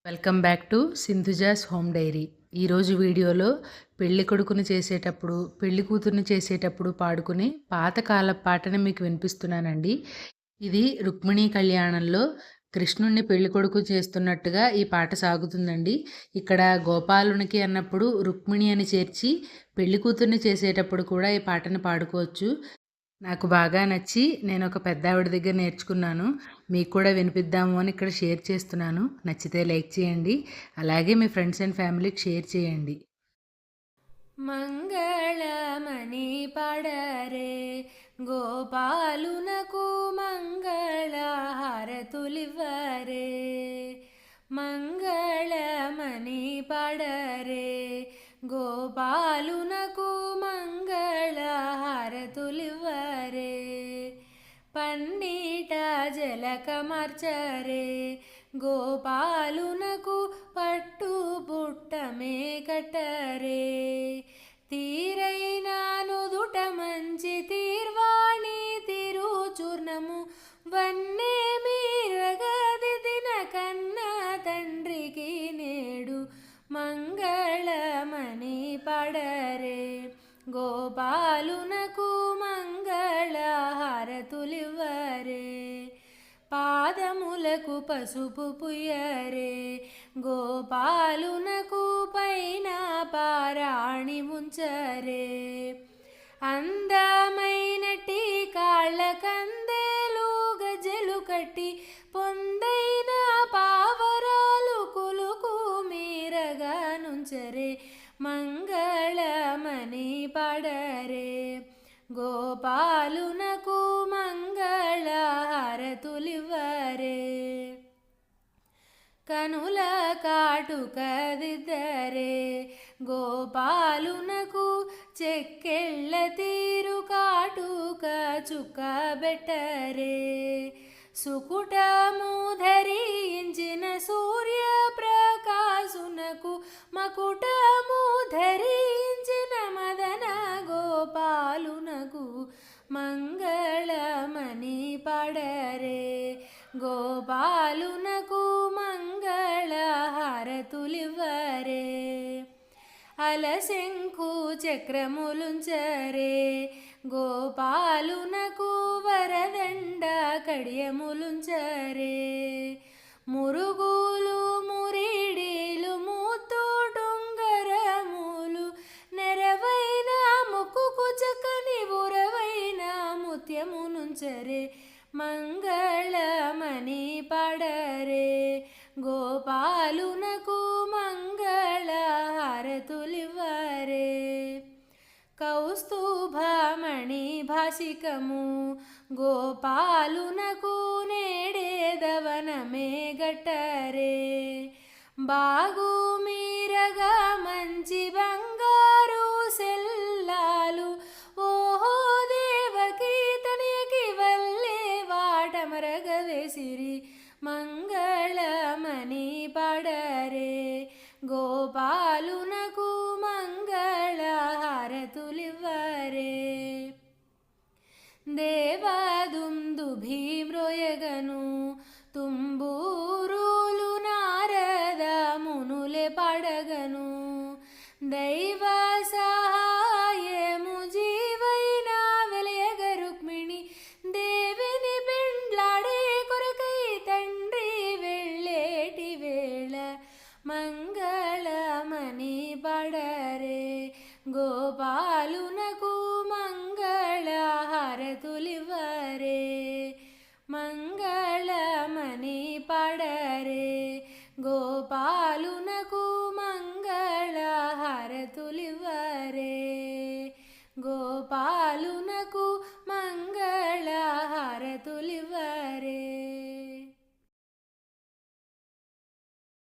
Welcome back to Sindhuja's home dairy. ఈరోజు వీడియోలో పెళ్లి కొడుకుని చేసేటప్పుడు పెళ్లి కూతుర్ని చేసేటప్పుడు పాడుకునే పాతకాల పాటని మీకు వినిపిస్తున్నానండి. ఇది రుక్మిణీ కళ్యాణంలో కృష్ణుణ్ణి పెళ్లి కొడుకు చేస్తున్నట్టుగా ఈ పాట సాగుతుందండి. ఇక్కడ గోపాలునికి అన్నప్పుడు రుక్మిణి అని చేర్చి పెళ్లి కూతుర్ని చేసేటప్పుడు కూడా ఈ పాటను పాడుకోవచ్చు. నాకు బాగా నచ్చి నేను ఒక పెద్దావిడ దగ్గర నేర్చుకున్నాను. మీకు కూడా వినిపిద్దాము అని ఇక్కడ షేర్ చేస్తున్నాను. నచ్చితే లైక్ చేయండి. అలాగే మీ ఫ్రెండ్స్ అండ్ ఫ్యామిలీకి షేర్ చేయండి. మంగళమణి పడరే గోపాలునకు మంగళ హారతులివ్వరే. మంగళమణి పడరే గోపాలునకు మంగళ హారతులివ్వరే. పన్నీట జలకమర్చరే గోపాలునకు పట్టు పుట్టమే కట్టరే. తీరైన నుదుట మంచి తీర్వాణి తిరుచూర్ణము వన్నే మీరగదిదిన కన్నా తండ్రికి నేడు మంగళమణి పడరే గోపాలునకు మంగళ హారతులివ్వరే. పాదములకు పసుపు పుయ్యరే గోపాలునకు పైన పారాణి ఉంచరే. అందమైనటి కాళ్ళ కందేలు గజలు కట్టి పొందైన పావరాలు కులుకు మీరగా నుంచరే. మంగళమణి పడరే గోపాలునకు మంగళ హారతులివ్వరే. కనుల కాటుక దిద్దరే గోపాలునకు చెక్కెళ్ళ తీరు కాటుక చుక్క బెట్టరే. సుకుటము ధరించిన సూర్య ప్రకాశునకు మకుటము ధరించిన మదన గోపాలునకు మంగళమణి పడరే గోపాలునకు మంగళ హారతులివ్వరే. అలశంఖు చక్రములుంచరే గోపాలునకు వరదండ కడియములుంచరే. మురుగులు మురిడీలు మూతోటుంగరములు నెరవైన ముక్కుకు చక్కని ఉరవైన ముత్యమునుంచరే. మంగళమణి పడరే గోపాలునకు మంగళ హారతులివ్వరే. కౌస్తుభమణి భాషికము గోపాలునకు నేడేదవనమే గట్టరే. బాగు మీరగా మంచి బంగారు సెల్లాలు ఓహో దేవకి తనయకి వల్లే వాటమరగ వేసిరి. మంగళమణి పడరే గోపాలునకు మంగళ హారతులివ్వరే. దేవదుందుభీమ్రోయగను తుంబూరులు నారద మునులే పడగను. దైవ సహాయము జీవైన వెలయగ రుక్మిణి దేవిని పెండ్లాడే కొరకై తండ్రి వెళ్ళేటి వేళ. మంగళమణి పడరే గోపాలునకు మంగళ హారతులివ్వరే. మంగళమణి పడరే గోపాలునకు మంగళ హారతులివ్వరే. గోపాలునకు